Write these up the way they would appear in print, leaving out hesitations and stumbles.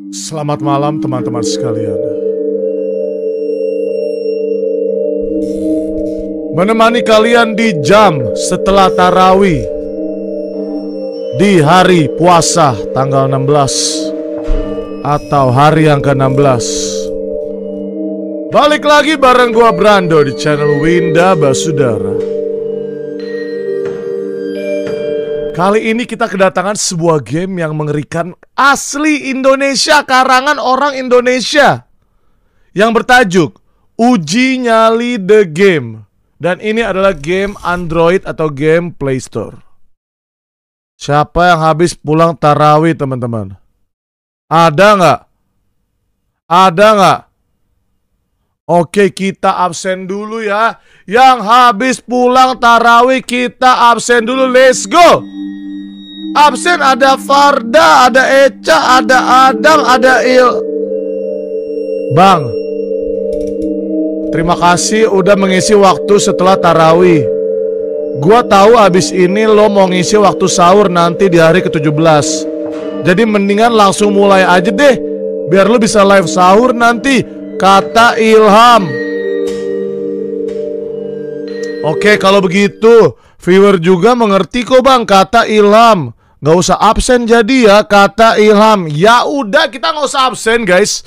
Selamat malam teman-teman sekalian. Menemani kalian di jam setelah tarawih di hari puasa tanggal 16 atau hari yang ke-16. Balik lagi bareng gua Brando di channel Winda Basudara. Kali ini kita kedatangan sebuah game yang mengerikan, asli Indonesia, karangan orang Indonesia, yang bertajuk Uji Nyali The Game. Dan ini adalah game Android atau game Play Store. Siapa yang habis pulang tarawih, teman-teman? Ada nggak? Ada nggak? Oke, kita absen dulu ya. Yang habis pulang tarawih kita absen dulu. Let's go. Absen ada Farda, ada Eca, ada Adam, ada Il. Bang, terima kasih udah mengisi waktu setelah tarawih. Gua tahu abis ini lo mau ngisi waktu sahur nanti di hari ke-17. Jadi mendingan langsung mulai aja deh, biar lo bisa live sahur nanti, kata Ilham. Oke, kalau begitu viewer juga mengerti kok bang, kata Ilham. Gak usah absen jadi ya, kata Ilham. Ya udah, kita gak usah absen guys.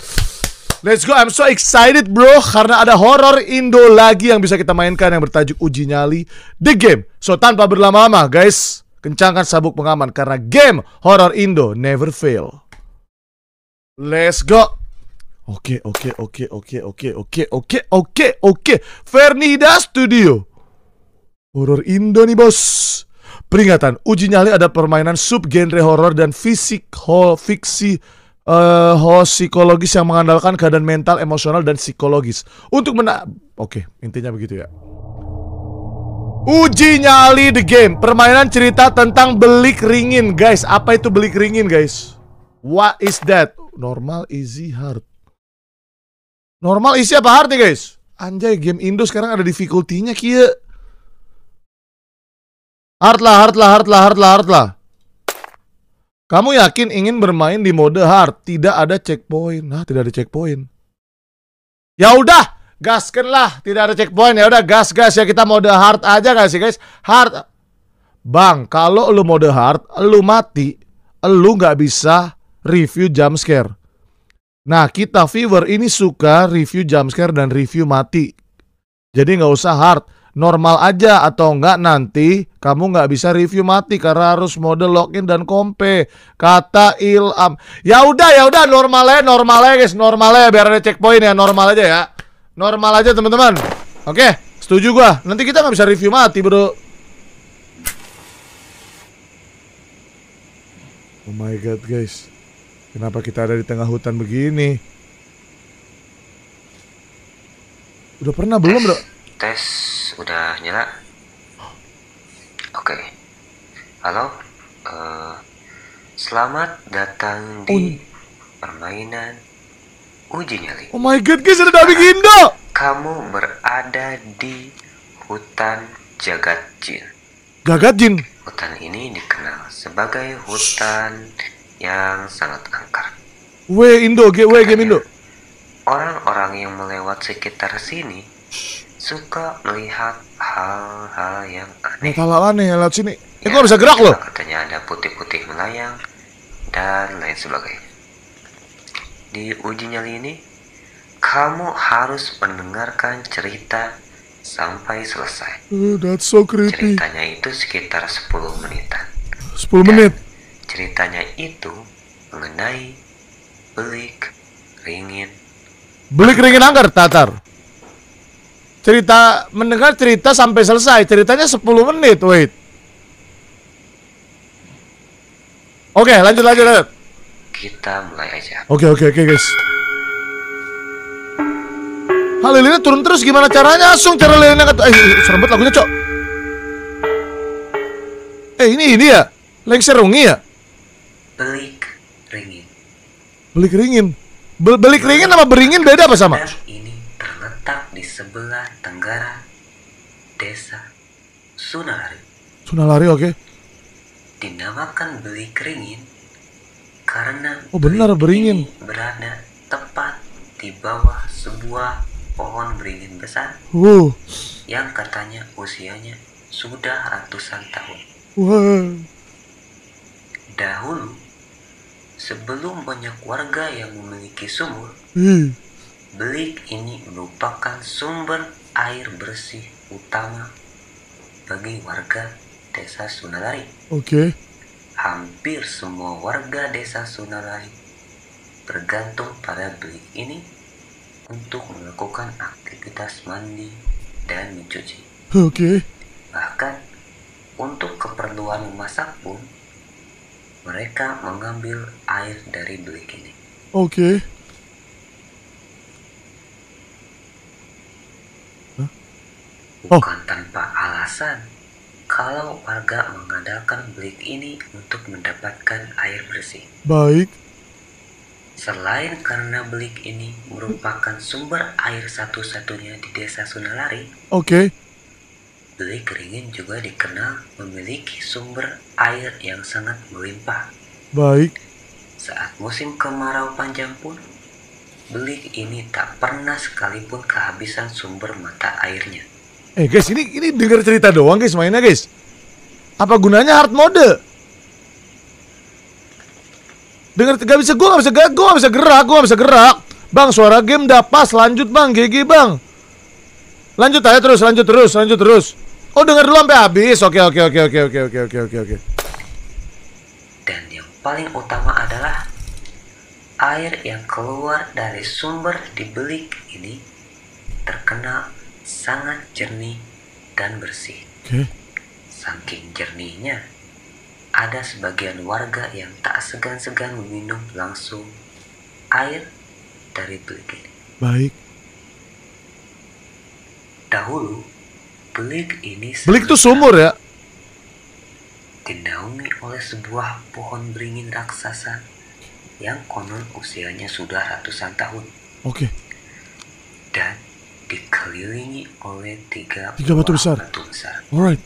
Let's go, I'm so excited bro, karena ada horor Indo lagi yang bisa kita mainkan yang bertajuk Uji Nyali The Game. So tanpa berlama-lama guys, kencangkan sabuk pengaman karena game horor Indo never fail. Let's go. Oke. Vernida Studio. Horor Indo nih bos. Peringatan, Uji Nyali ada permainan subgenre horor dan fiksi psikologis yang mengandalkan keadaan mental, emosional, dan psikologis. Untuk Oke, intinya begitu ya. Uji Nyali The Game, permainan cerita tentang belik ringin. Guys, apa itu belik ringin guys? What is that? Normal, easy, hard. Normal, easy apa hard nih guys? Anjay, game Indo sekarang ada difficulty-nya kia. Hard lah. Kamu yakin ingin bermain di mode hard? Tidak ada checkpoint. Nah, tidak ada checkpoint. Ya udah, gaskan lah. Tidak ada checkpoint. Ya udah, gas ya, kita mode hard aja gak sih guys? Hard. Bang, kalau lu mode hard, lu mati, lu nggak bisa review jump scare. Nah, kita viewer ini suka review jump scare dan review mati. Jadi nggak usah hard. Normal aja, atau enggak nanti kamu nggak bisa review mati karena harus mode login dan kompe, kata Ilham. Ya udah normal aja guys, normal aja biar ada checkpoint ya, normal aja ya. Normal aja teman-teman. Oke, setuju gua. Nanti kita nggak bisa review mati, bro. Oh my god guys, kenapa kita ada di tengah hutan begini? Udah pernah belum bro? Tes udah nyala. Oke. Halo. Selamat datang di permainan Uji Nyali. Oh my god guys, ada dubbing Indo. Kamu berada di hutan Jagat Jin. Jagat Jin. Hutan ini dikenal sebagai hutan yang sangat angker. Game Indo. Orang-orang yang melewat sekitar sini suka melihat hal-hal yang aneh. Hal aneh lewat sini. Kok bisa gerak loh? Katanya ada putih-putih melayang dan lain sebagainya. Di uji nyali ini, kamu harus mendengarkan cerita sampai selesai. That's so creepy. Ceritanya itu sekitar 10 menitan. 10 menit. Ceritanya itu mengenai belik ringin. Belik ringin angker, tatar. Mendengar cerita sampai selesai. Ceritanya 10 menit, wait. Oke, lanjut. Kita mulai aja. Oke guys. Lilinnya turun terus, gimana caranya? Langsung cara lilinnya serem banget lagunya, Cok. Ini ya? Lengser rungi ya? Belik ringin. Belik ringin. Belik ringin sama beringin beda apa sama? Ini terletak di sebelah tenggara desa Sunalari. Sunalari, oke. Dinamakan belik ringin karena Oh, benar, bilik beringin. ini berada tepat di bawah sebuah pohon beringin besar yang katanya usianya sudah ratusan tahun. Wah. Dahulu, sebelum banyak warga yang memiliki sumur, bilik ini merupakan sumber air bersih utama bagi warga desa Sunalari. Oke. Hampir semua warga desa Sunalari bergantung pada bilik ini untuk melakukan aktivitas mandi dan mencuci. Oke. Bahkan untuk keperluan memasak pun mereka mengambil air dari bilik ini. Oke. Bukan tanpa alasan kalau warga mengandalkan bilik ini untuk mendapatkan air bersih. Baik. Selain karena bilik ini merupakan sumber air satu-satunya di desa Sunalari, Oke. bilik Ringin juga dikenal memiliki sumber air yang sangat melimpah. Baik. Saat musim kemarau panjang pun, bilik ini tak pernah sekalipun kehabisan sumber mata airnya. Guys, ini dengar cerita doang guys, mainnya guys. Apa gunanya hard mode? Dengar gak bisa, gue gak bisa gerak. Bang, suara game udah pas, lanjut bang, GG bang. Lanjut aja terus, lanjut terus. Oh, dengar dulu sampai habis. Oke. Dan yang paling utama adalah air yang keluar dari sumber di bilik ini terkenal sangat jernih dan bersih. Oke. Saking jernihnya, ada sebagian warga yang tak segan-segan meminum langsung air dari bilik ini. Baik. Dahulu, bilik ini Bilik itu sumur ya? dinaungi oleh sebuah pohon beringin raksasa yang konon usianya sudah ratusan tahun. Oke. Dan dikelilingi oleh tiga batu besar. Alright.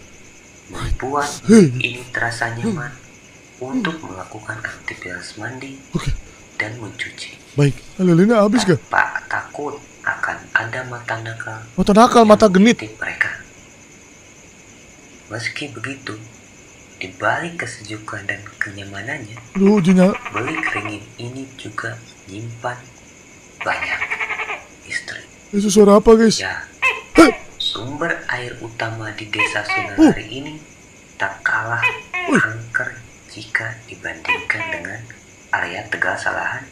Membuat bilik ini terasa nyaman untuk melakukan aktivitas mandi dan mencuci. Baik. Lilinnya habis gak? Tanpa takut akan ada mata nakal. Mata nakal, mata genit. Mereka. Meski begitu, di balik kesejukan dan kenyamanannya, bilik Ringin ini juga menyimpan banyak misteri. Itu suara apa guys? Ya, sumber air utama di desa Sunalari ini tak kalah angker jika dibandingkan dengan area Tegal Salahan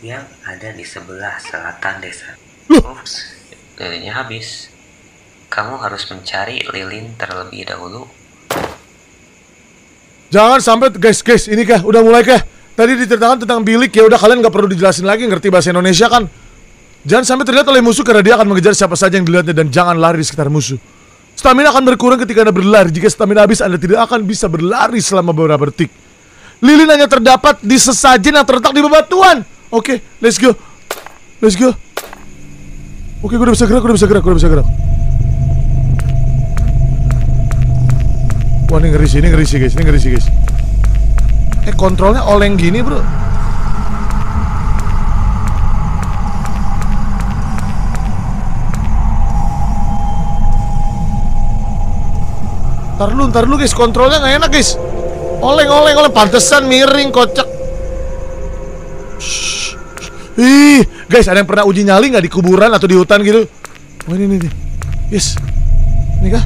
yang ada di sebelah selatan desa. Ups, lilinnya habis. Kamu harus mencari lilin terlebih dahulu. Jangan sampai guys, ini kah? Udah mulai kah? Tadi diceritakan tentang bilik, ya udah kalian gak perlu dijelasin lagi, ngerti bahasa Indonesia kan? Jangan sampai terlihat oleh musuh karena dia akan mengejar siapa saja yang dilihatnya, dan jangan lari di sekitar musuh. Stamina akan berkurang ketika Anda berlari. Jika stamina habis, Anda tidak akan bisa berlari selama beberapa detik. Lilin hanya terdapat di sesajen yang terletak di bebatuan. Oke, let's go. Oke, gue udah bisa gerak. Wah, ini ngeri sih guys. Kontrolnya oleng gini bro. Ntar dulu guys, kontrolnya gak enak guys. Oleng, pantesan miring, kocak. Ih, guys, ada yang pernah uji nyali gak di kuburan atau di hutan gitu? Oh ini nih. Yes. Ini kah?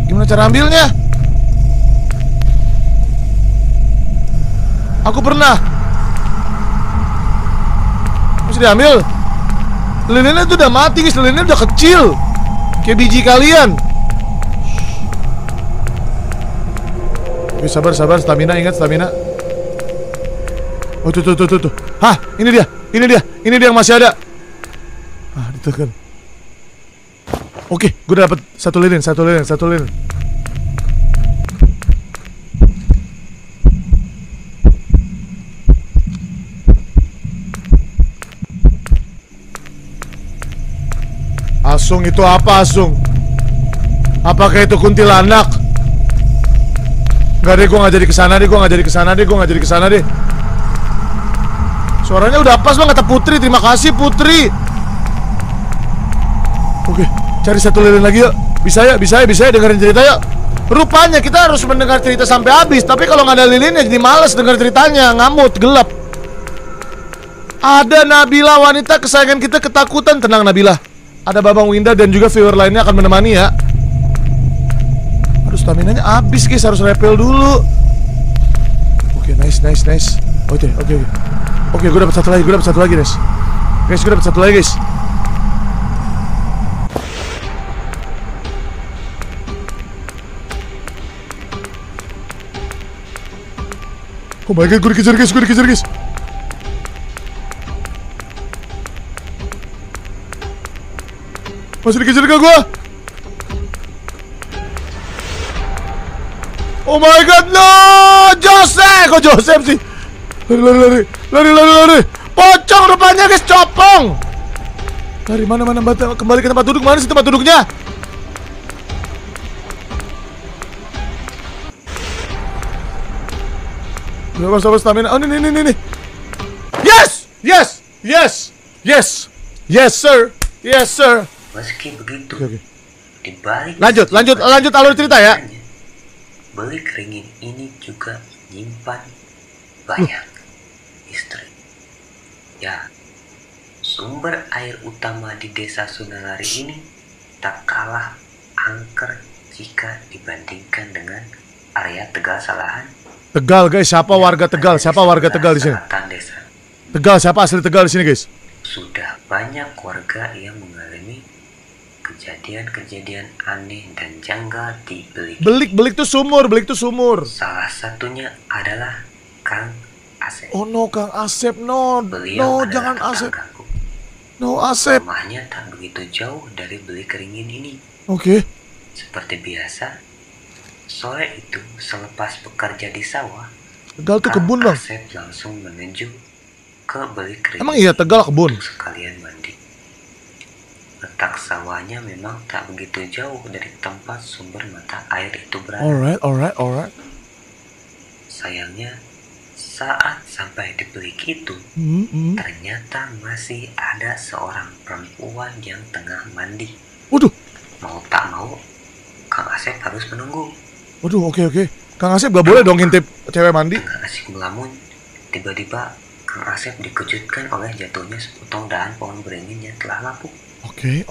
Gimana cara ambilnya? Aku pernah. Mesti diambil. Lilinnya tuh udah mati guys, lilinnya udah kecil kayak biji kalian. Oke, sabar, stamina, ingat stamina. Oh tuh. Hah, ini dia yang masih ada. Ah, ditekan. Oke, gue udah dapet satu lilin. Asung itu apa, Asung? Apakah itu kuntilanak? Enggak deh, gue nggak jadi kesana deh, gue nggak jadi kesana deh, gue nggak jadi kesana deh. Suaranya udah pas bang, kata Putri. Terima kasih Putri. Oke, cari satu lilin lagi yuk. Bisa ya, bisa ya, bisa ya, dengerin cerita yuk. Rupanya kita harus mendengar cerita sampai habis. Tapi kalau nggak ada lilinnya jadi males denger ceritanya. Ngamut, gelap. Ada Nabila, wanita kesayangan kita ketakutan. Tenang Nabila, ada Babang Winda dan juga viewer lainnya akan menemani ya. Aduh, staminanya habis guys, harus repel dulu. Oke, nice. Oke. Oke, gue dapat satu lagi, guys. Guys, gue dapat satu lagi guys. Oh my god, gue dikejar guys. Masih dikejar gak gue? Oh my god, no! Joseph! Kok Joseph sih? Lari. Pocong rupanya guys, copong! Lari, mana, kembali ke tempat duduk. Mana sih tempat duduknya? Sabar stamina. Oh, ini. Yes, sir. Meski begitu, Oke. di balik Lanjut alur cerita ya. Belik Ringin ini juga menyimpan banyak istri. Ya, sumber air utama di desa Sunalari ini tak kalah angker jika dibandingkan dengan area Tegal Salahan. Tegal guys, siapa warga Tegal? Siapa warga Tegal di sini? Selatan desa. Tegal, siapa asli Tegal di sini guys? Sudah banyak warga yang mengalami kejadian-kejadian aneh dan janggal di Belik. Belik tuh sumur. Salah satunya adalah Kang Asep. Oh no, Kang Asep, no. Beliau No, jangan adalah Asep. tetanggaku. No, Asep. Rumahnya tak begitu jauh dari Belik Ringin ini. Oke. Seperti biasa, sore itu selepas bekerja di sawah, Tegal tuh Kang kebun bang. Asep langsung menuju ke Belik Ringin. Emang iya Tegal kebun? untuk sekalian mandi. Letak sawahnya memang tak begitu jauh dari tempat sumber mata air itu berada. Alright. Sayangnya, saat sampai di Belik itu, ternyata masih ada seorang perempuan yang tengah mandi. Waduh, Mau tak mau, Kang Asep harus menunggu. waduh, oke. Kang Asep gak boleh dong ngintip cewek mandi. Tengah asik melamun, tiba-tiba Kang Asep dikejutkan oleh jatuhnya sepotong dahan pohon beringin yang telah lapuk. Oke.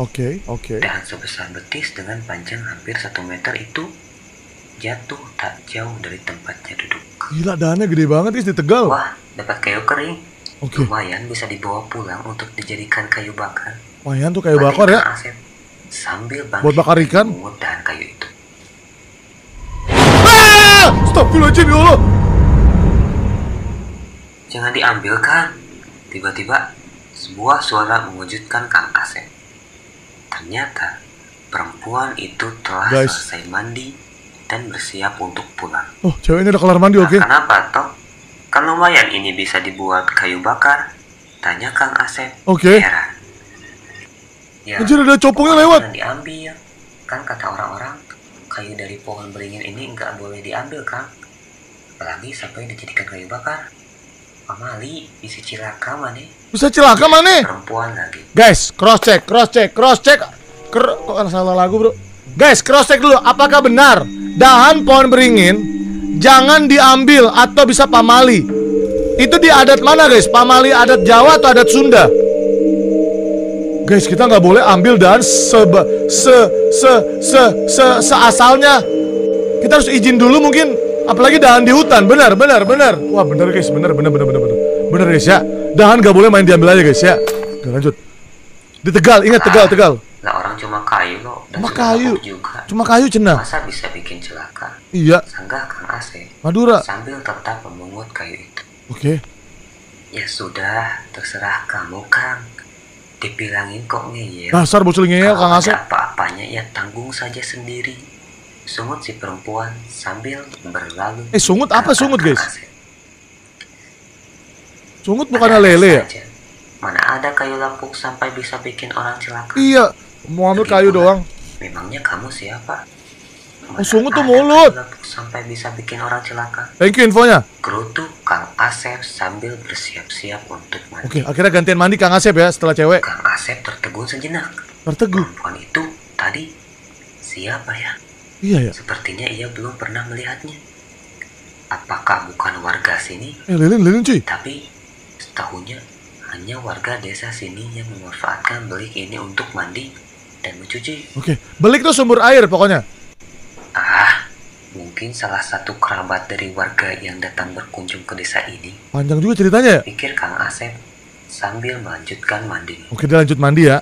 Dahan sebesar betis dengan panjang hampir 1 meter itu jatuh tak jauh dari tempatnya duduk. Gila, dahannya gede banget guys di Tegal. Wah, dapat kayu kering. Oke. Lumayan bisa dibawa pulang untuk dijadikan kayu bakar. Lumayan tuh kayu Batin bakar ya. Kang Asep sambil bangkit Buat bakar ikan? memungut dahan kayu itu. Astagfirullahaladzim ya Allah. Jangan diambil kan? Tiba-tiba sebuah suara mengejutkan Kang Asep. Ternyata perempuan itu telah Guys. selesai mandi dan bersiap untuk pulang. Oh, ceweknya udah kelar mandi, oke. Kenapa toh? Kan lumayan ini bisa dibuat kayu bakar. Tanya Kang Asep. Oke. Heran. Ya, Anjir, ada copongnya lewat. jangan diambil. Kan kata orang-orang, kayu dari pohon beringin ini nggak boleh diambil, Kang. Apalagi sampai dijadikan kayu bakar. Pamali, bisa cilaka mana? Bisa celaka mana? Perempuan lagi. Guys, cross check. Kok salah lagu bro? Guys, cross check dulu. Apakah benar dahan pohon beringin jangan diambil atau bisa pamali? Itu di adat mana guys? Pamali adat Jawa atau adat Sunda? Guys, kita nggak boleh ambil dahan seasalnya. Kita harus izin dulu mungkin. Apalagi dahan di hutan. Benar. Wah, benar guys, benar guys ya. Dahan nggak boleh main diambil aja guys ya. Oke, lanjut. Di Tegal, ingat Tegal. Lah orang cuma kayu loh. Dan Cuma juga kayu. lapuk juga. Cuma kayu cenah. Masa bisa bikin celaka? Iya, Sanggah Kang Asep Madura. sambil tetap memungut kayu itu. Oke. Ya sudah, terserah kamu Kang. Dibilangin kok ngeyel. Dasar bocil ngeyel Kang Kalau Asep. ada apa-apanya ya tanggung saja sendiri. Sungut si perempuan sambil berlalu. Sungut ke apa arah sungut, Kang guys? Asep. Sungut bukannya Ada-ada lele ya? saja. Mana ada kayu lapuk sampai bisa bikin orang celaka? Iya, mau ambil Lagi kayu pula, doang. Memangnya kamu siapa? Mana sungut tuh ada mulut. kayu lapuk sampai bisa bikin orang celaka. Thank you infonya. Gerutu Kang Asep sambil bersiap-siap untuk mandi. Oke, akhirnya gantian mandi Kang Asep ya setelah cewek. Kang Asep tertegun sejenak. Tertegun. Perempuan itu tadi siapa ya? Iya ya. Sepertinya ia belum pernah melihatnya. Apakah bukan warga sini? Lilin cuy. Tapi setahunya hanya warga desa sini yang memanfaatkan belik ini untuk mandi dan mencuci. Oke, belik tuh sumber air pokoknya. Mungkin salah satu kerabat dari warga yang datang berkunjung ke desa ini. Panjang juga ceritanya ya. Pikir Kang Asep sambil melanjutkan mandi. Oke, dia lanjut mandi ya.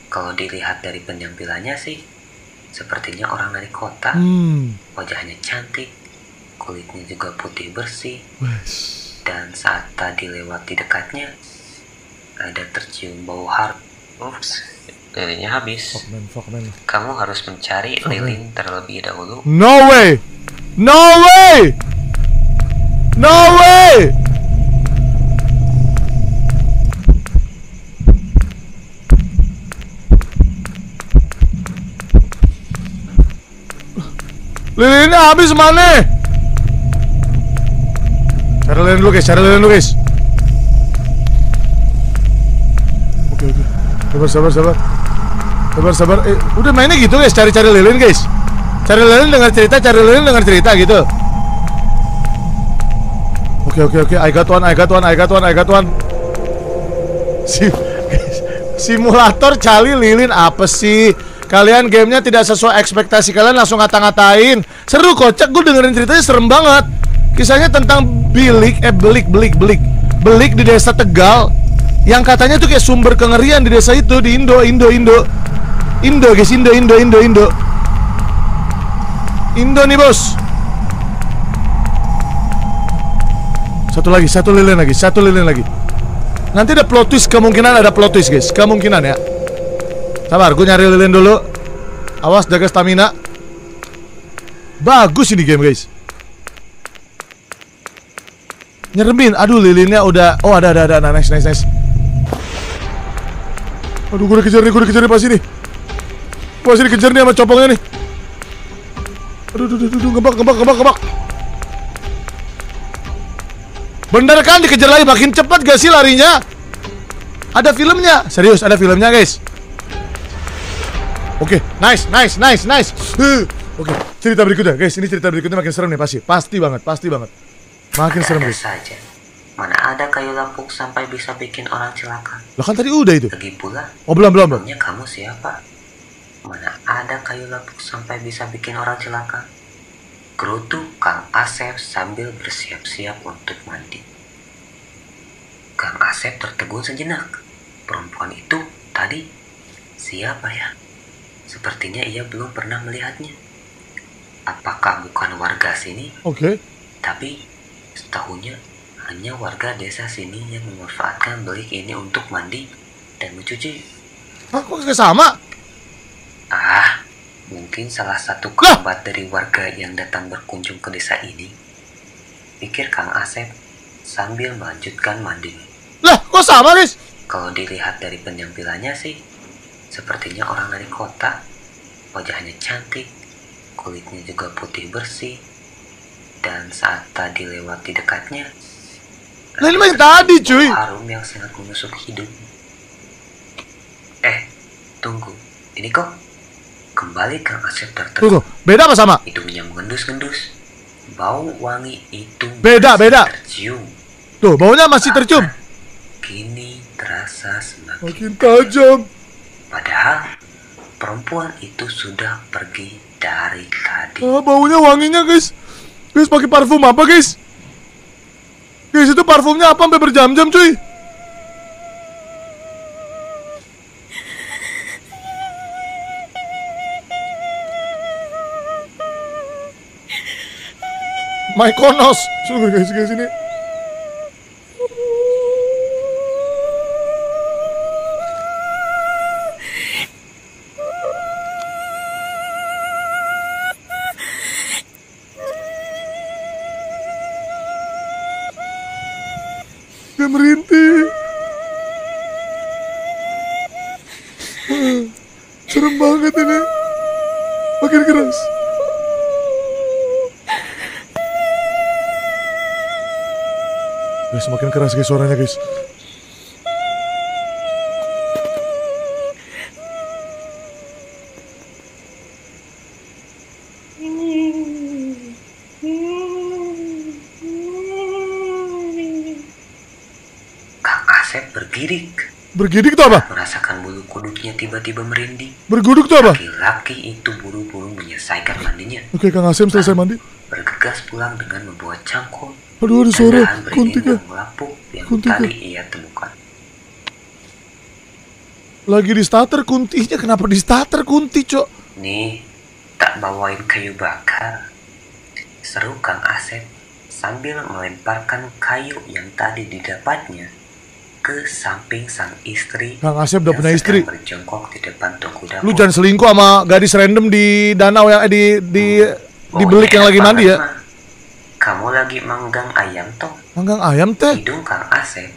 Kalau dilihat dari penampilannya sih, sepertinya orang dari kota. Wajahnya cantik, kulitnya juga putih bersih. Dan saat tadi lewat di dekatnya, ada tercium bau harum. Ups, lilinnya habis. Fuck man. Kamu harus mencari lilin terlebih dahulu. No way. Lilinnya habis mana? Cari lilin dulu guys. Oke. Sabar. Udah mainnya gitu guys, cari lilin guys. Cari lilin dengar cerita gitu. Oke. I got one. Simulator cari lilin apa sih? Kalian gamenya tidak sesuai ekspektasi kalian langsung ngata-ngatain. Seru kocak, gue dengerin ceritanya serem banget. Kisahnya tentang belik di desa Tegal. Yang katanya tuh kayak sumber kengerian di desa itu di Indo guys, Indo nih bos. Satu lilin lagi. Nanti ada plot twist, kemungkinan ada plot twist guys, kemungkinan ya. Sabar, gue nyari lilin dulu. Awas jaga stamina. Bagus ini game guys. Nyeremin, aduh lilinnya udah. Oh ada, nice. Aduh gue dikejar nih pas ini. Masih dikejar nih sama copongnya nih. Aduh, ngebak. Bener kan dikejar lagi, makin cepat gak sih larinya? Ada filmnya, serius ada filmnya guys. Oke, nice. Oke, cerita berikutnya guys, ini cerita berikutnya makin serem nih pasti banget. Makin serem guys. Saja. Mana ada kayu lapuk sampai bisa bikin orang celaka. Lah kan tadi udah itu. Lagi pula. Oh belum. Namanya kamu siapa? Mana ada kayu lapuk sampai bisa bikin orang celaka. Gerutu Kang Asep sambil bersiap-siap untuk mandi. Kang Asep tertegun sejenak. Perempuan itu tadi siapa ya? Sepertinya ia belum pernah melihatnya. Apakah bukan warga sini? Oke. Tapi setahunya hanya warga desa sini yang memanfaatkan belik ini untuk mandi dan mencuci. Kok kayak sama? Mungkin salah satu kerabat dari warga yang datang berkunjung ke desa ini. Pikir Kang Asep sambil melanjutkan mandi. Lah, kok sama guys? Kalau dilihat dari penampilannya sih, sepertinya orang dari kota. Wajahnya cantik, kulitnya juga putih bersih. Dan saat tadi lewat di dekatnya, Lah ini main tadi cuy. harum yang sangat menusuk hidung. Tunggu, ini kok kembali Kang Asep tertegun. Tunggu, beda apa sama? Hidungnya mengendus-ngendus. Bau wangi itu Beda. tercium. Tuh, baunya masih tercium. Kini terasa semakin Makin tajam. Padahal perempuan itu sudah pergi dari tadi. Baunya wanginya guys. Guys pakai parfum apa guys? Guys itu parfumnya apa sampai berjam-jam cuy? Mykonos. Sungguh guys ini. Dia merintih. Serem banget ini. Makin keras. Guys, semakin keras guys suaranya guys. Kang Asep bergidik. Bergidik tuh apa? Merasakan bulu kuduknya tiba-tiba merinding. Berguduk tuh apa? Laki-laki itu buru-buru menyelesaikan mandinya. Oke, Kang Asep selesai mandi. Bergegas pulang dengan membawa cangkul Aduh, ada dan suara bahan kuntik ya. berlindung melapuk yang Kuntik ya. tadi ia temukan. Lagi di starter kuntinya, kenapa di starter kunti, Cok? Nih, tak bawain kayu bakar? Seru Kang Asep sambil melemparkan kayu yang tadi didapatnya ke samping sang istri. Kang Asep udah yang punya istri. sedang berjongkok di depan tungku dapur. Lu jangan selingkuh sama gadis random di danau yang di belik yang lagi mandi ya. Mah. Kamu lagi manggang ayam toh? Manggang ayam teh. Hidung Kang Asep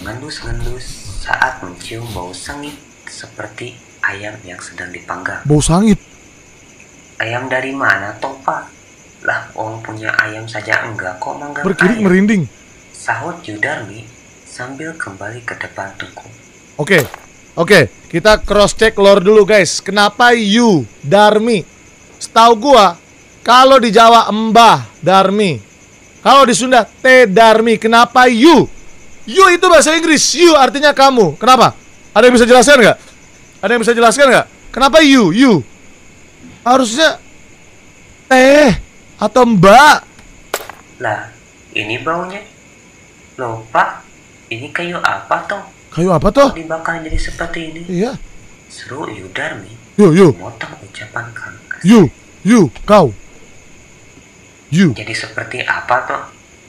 mengendus-ngendus saat mencium bau sengit seperti ayam yang sedang dipanggang. Bau sangit. Ayam dari mana toh Pak? Lah orang punya ayam saja enggak kok manggang Bergidik ayam. merinding. Sahut Yudarmi sambil kembali ke depan tungku. Oke, kita cross check lore dulu guys. Kenapa you Darmi? Setahu gua kalau di Jawa Mbah Darmi, kalau di Sunda T Darmi. Kenapa you? You itu bahasa Inggris. You artinya kamu. Kenapa? Ada yang bisa jelaskan nggak? Ada yang bisa jelaskan nggak? Kenapa you? You harusnya teh atau mbak. Lah, ini baunya. Loh Pak, ini kayu apa toh? Kayu apa toh? Kok dibakar jadi seperti ini? Iya. Seru Yudarmi You, memotong ucapan Kang Asep. you, kau. You. Jadi seperti apa toh?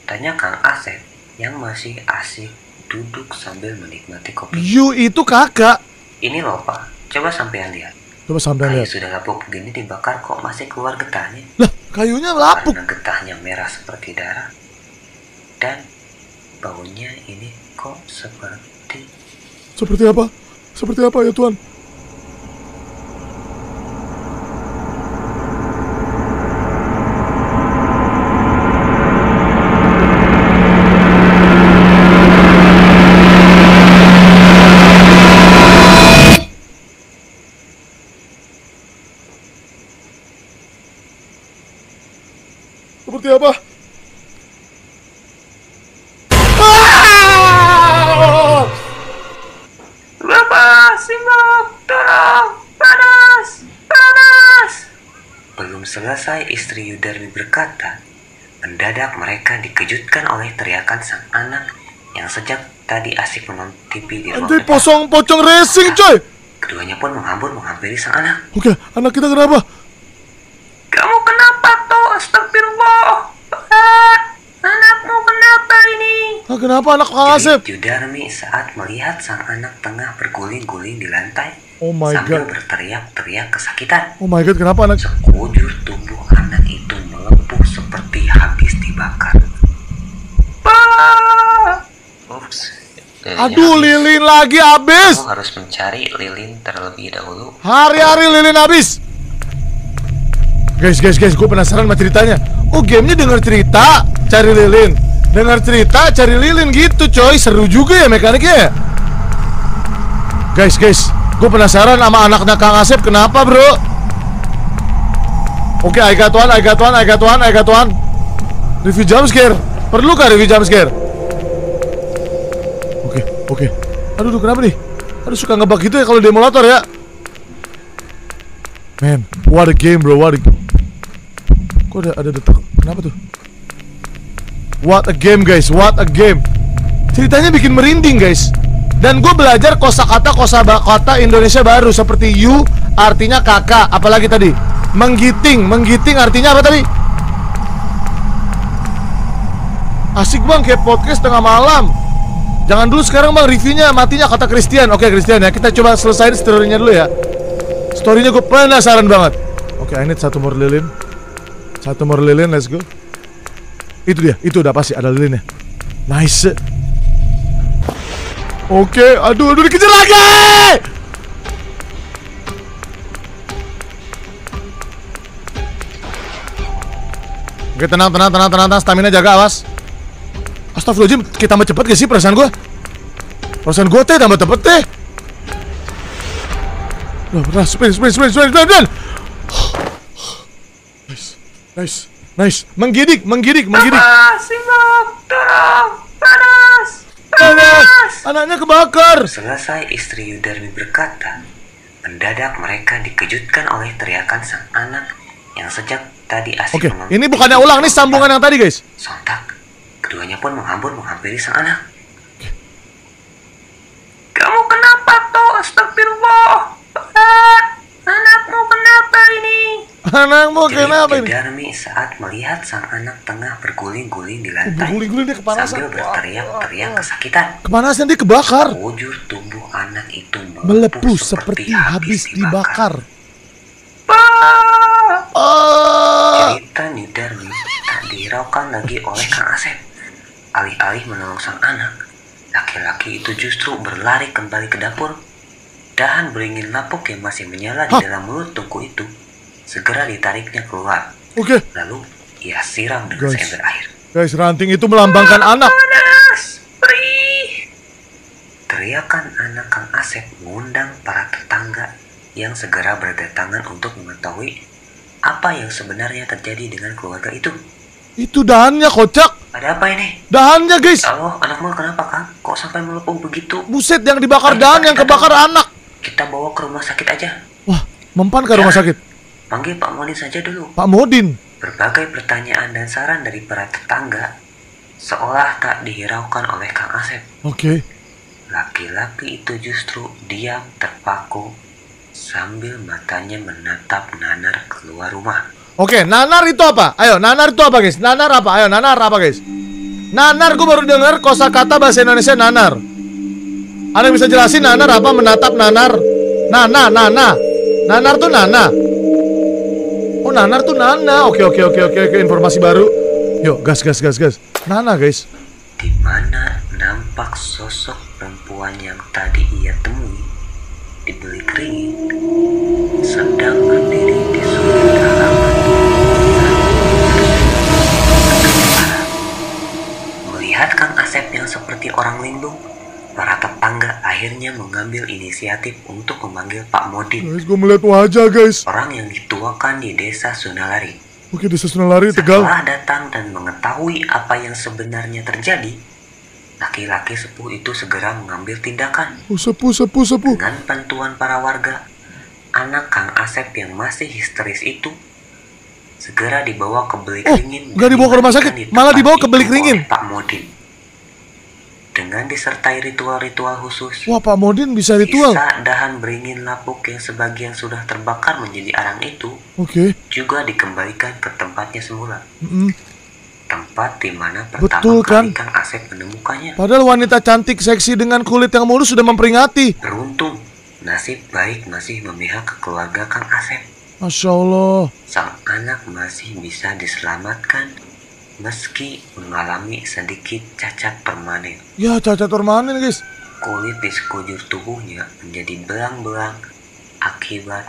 Tanya Kang Asep yang masih asik duduk sambil menikmati kopi. You itu kakak. Ini loh Pak, coba sampean lihat. Coba sampai Kayu lihat. sudah lapuk begini dibakar kok masih keluar getahnya. Lah, kayunya lapuk. Karena getahnya merah seperti darah. Dan baunya ini kok seperti... Seperti apa? Seperti apa ya Tuhan? Seperti apa? Ah! Bapak, Simbok, tolong, panas, panas. Belum selesai istri Yudarmi berkata, mendadak mereka dikejutkan oleh teriakan sang anak yang sejak tadi asik menonton TV di ruang Anjay, depan. pocong racing coy. Keduanya pun menghambur menghampiri sang anak. Oke, anak kita kenapa? Kamu kenapa toh? Astagfirullah. Pak, anakmu kenapa ini? Ah, kenapa anak Kang Asep? Jerit Yudarmi saat melihat sang anak tengah berguling-guling di lantai Oh my sambil god. berteriak-teriak kesakitan. Oh my god, kenapa anak? Sekujur tubuh anak itu melepuh seperti habis dibakar. Pak! Ups. lilinnya Aduh, habis. lilin lagi habis. Kamu harus mencari lilin terlebih dahulu. Hari-hari lilin habis. Guys, gue penasaran sama ceritanya. Oh, gamenya denger cerita, cari lilin. Dengar cerita, cari lilin gitu coy. Seru juga ya mekaniknya ya. Guys, gue penasaran sama anaknya Kang Asep. Kenapa bro? Oke, I got one. Review jumpscare. Perlu kah review jumpscare? Oke. Aduh, kenapa nih? Aduh, suka ngebug gitu ya kalau di emulator ya. Man, what a game bro, Kok ada detak? Kenapa tuh? What a game guys, what a game. Ceritanya bikin merinding guys. Dan gue belajar kosakata Indonesia baru. Seperti you artinya kakak. Apalagi tadi? Menggiting artinya apa tadi? Asik bang, kayak podcast tengah malam. Jangan dulu sekarang bang, reviewnya matinya kata Christian. Oke Christian ya, kita coba selesain story-nya dulu ya. Story-nya gue penasaran banget. Oke, I need satu more lilin, let's go. Itu dia, itu udah pasti ada lilinnya. Nice. Oke, aduh dikejar lagi. Oke, tenang, stamina jaga, awas. Astagfirullahaladzim, kita tambah cepet gak sih perasaan gue? Perasaan gue teh tambah cepet teh. Nah, sprint. Nice. Menggidik. Simak, tolong, panas. Anaknya kebakar. Selesai istri Yudarmi berkata, mendadak mereka dikejutkan oleh teriakan sang anak yang sejak tadi asik Oke, ini bukannya ulang, ini sambungan yang tadi guys. Sontak, keduanya pun menghampiri sang anak. Kamu kenapa toh? Astagfirullah. Anakmu kenapa ini? Anakmu kenapa ini? Yudarmi saat melihat sang anak tengah berguling-guling di lantai, Berguling-guling dia kepanasan. sambil berteriak-teriak kesakitan. Kepanasan dia kebakar. Wujud tubuh anak itu Melepuh seperti habis dibakar. Cerita Yudarmi tak dihiraukan lagi oleh Kang Asep. Alih-alih menolong sang anak, laki-laki itu justru berlari kembali ke dapur. Dahan beringin lapuk yang masih menyala di dalam mulut tungku itu segera ditariknya keluar. Oke. Lalu ia siram dengan seember air. Guys, ranting itu melambangkan anak. Panas, perih. Teriakan anak Kang Asep mengundang para tetangga yang segera berdatangan untuk mengetahui apa yang sebenarnya terjadi dengan keluarga itu. Itu dahannya kocak. Ada apa ini? Dahannya guys. Allah, anakmu kenapa Kang? Kok sampai melepuh begitu? Buset, yang dibakar dahan, yang kebakar anak. Kita bawa ke rumah sakit aja. Wah, mempan ke rumah sakit. Panggil Pak Modin saja dulu. Pak Modin. Berbagai pertanyaan dan saran dari para tetangga seolah tak dihiraukan oleh Kang Asep. Oke. Laki-laki itu justru diam terpaku sambil matanya menatap Nanar keluar rumah. Oke, nanar itu apa? Ayo, nanar itu apa guys? Nanar apa? Ayo, nanar apa guys? Nanar, gue baru dengar kosakata bahasa Indonesia nanar. Ada yang bisa jelasin nanar apa? Menatap nanar. Nana. Nanar tuh nana. Oh, nanar tuh nana. Oke. Informasi baru. Yuk, gas. Nana guys. Di mana nampak sosok perempuan yang tadi ia temui di belik ringin sedang berdiri di sudut halaman. Melihat Kang Asep yang seperti orang linglung, para tetangga akhirnya mengambil inisiatif untuk memanggil Pak Modin. Guys, gue melihat wajah guys. Orang yang dituakan di desa Sunalari. Oke, desa Sunalari Tegal. Setelah datang dan mengetahui apa yang sebenarnya terjadi, laki-laki sepuh itu segera mengambil tindakan. Sepuh. Dengan bantuan para warga, anak Kang Asep yang masih histeris itu segera dibawa ke belik ringin. Nggak dibawa ke rumah sakit, malah dibawa ke belik ringin. Pak Modin. Dengan disertai ritual-ritual khusus. Wah, Pak Modin bisa ritual. Sisa dahan beringin lapuk yang sebagian sudah terbakar menjadi arang itu juga dikembalikan ke tempatnya semula. Tempat di mana pertama kali Kang Asep menemukannya. Padahal wanita cantik seksi dengan kulit yang mulus sudah memperingati. Beruntung, nasib baik masih memihak ke keluarga Kang Asep. Masya Allah. Sang anak masih bisa diselamatkan meski mengalami sedikit cacat permanen. Ya, cacat permanen guys. Kulit di sekujur tubuhnya menjadi belang-belang akibat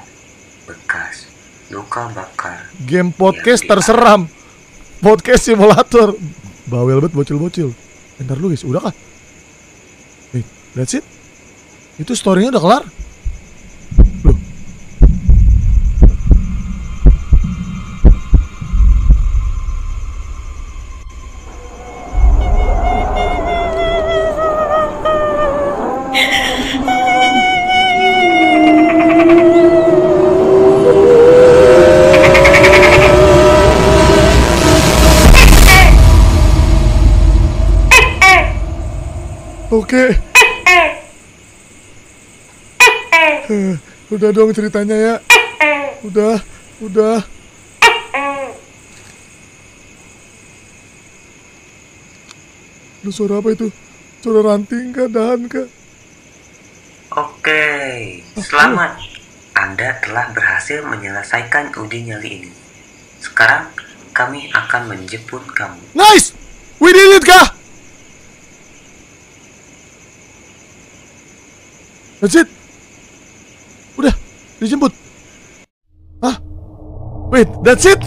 bekas luka bakar. Game podcast terseram. Podcast simulator. Bawel banget bocil-bocil. Bentar dulu guys, udah kah? That's it. Itu story-nya udah kelar. Loh. Oke. Udah dong ceritanya ya. Udah. Lu suara apa itu? Suara ranting kah? Dahan kah? Oke, selamat. Anda telah berhasil menyelesaikan uji nyali ini. Sekarang kami akan menjemput kamu. Nice! We did it kah? That's it. Udah, dijemput. Hah? Wait, that's it?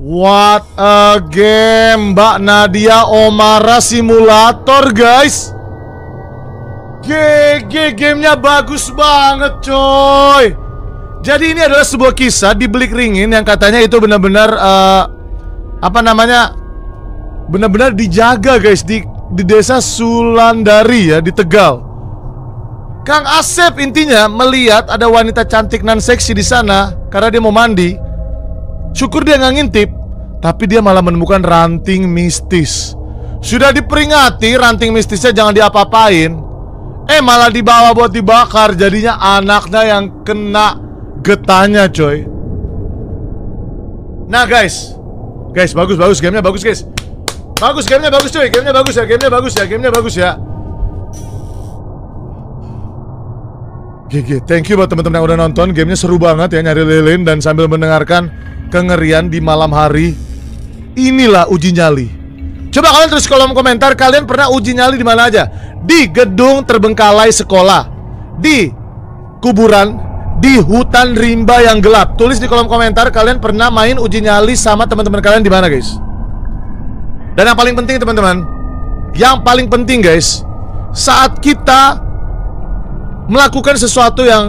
What a game, Mbak Nadia Omara Simulator, guys. GG, gamenya bagus banget, coy. Jadi ini adalah sebuah kisah di Blik Ringin yang katanya itu benar-benar benar-benar dijaga, guys, di desa Sulandari ya, di Tegal. Kang Asep intinya melihat ada wanita cantik nan seksi di sana karena dia mau mandi. Syukur dia nggak ngintip, tapi dia malah menemukan ranting mistis. Sudah diperingati ranting mistisnya jangan diapa-apain, malah dibawa buat dibakar. Jadinya anaknya yang kena getahnya, coy. Nah guys, bagus gamenya bagus, guys. Bagus gamenya bagus, coy. Gamenya bagus ya. GG, thank you buat teman-teman yang udah nonton. Gamenya seru banget ya, nyari lilin dan sambil mendengarkan kengerian di malam hari. Inilah uji nyali. Coba kalian tulis kolom komentar, kalian pernah uji nyali di mana aja? Di gedung terbengkalai sekolah, di kuburan, di hutan rimba yang gelap. Tulis di kolom komentar kalian pernah main uji nyali sama teman-teman kalian di mana, guys. Dan yang paling penting, teman-teman, yang paling penting, guys, saat kita melakukan sesuatu yang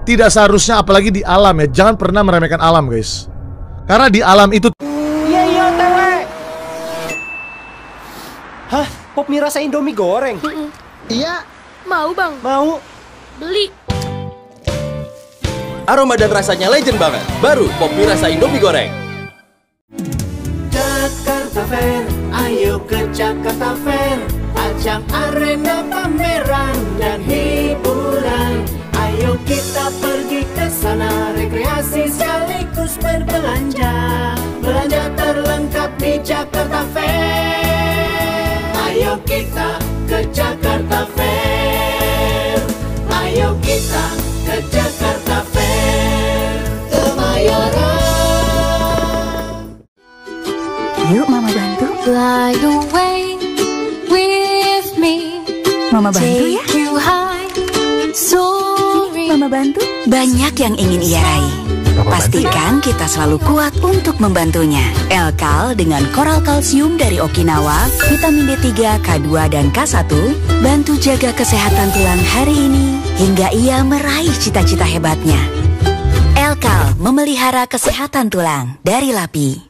tidak seharusnya, apalagi di alam ya, jangan pernah meremehkan alam, guys. Karena di alam itu. Iya tewe. Hah? Pop mie rasa Indomie goreng? Iya. Mau bang? Mau. Beli. Aroma dan rasanya legend banget. Baru Pop mie rasa Indomie goreng. Jakarta Fair, ayo ke Jakarta Fair. Ajang arena pameran dan hiburan. Ayo kita pergi ke sana, rekreasi sekaligus berbelanja. Belanja terlengkap di Jakarta Fair. Ayo kita ke Jakarta Fair. Ayo kita ke Jakarta Fair. Kemayoran. Yuk Mama bantu. Fly away with me. Mama bantu ya. Take you high, soaring. Mama bantu. Banyak yang ingin ia raih. Pastikan kita selalu kuat untuk membantunya. Elkal dengan koral kalsium dari Okinawa, vitamin D3, K2, dan K1 bantu jaga kesehatan tulang hari ini hingga ia meraih cita-cita hebatnya. Elkal memelihara kesehatan tulang dari LAPI.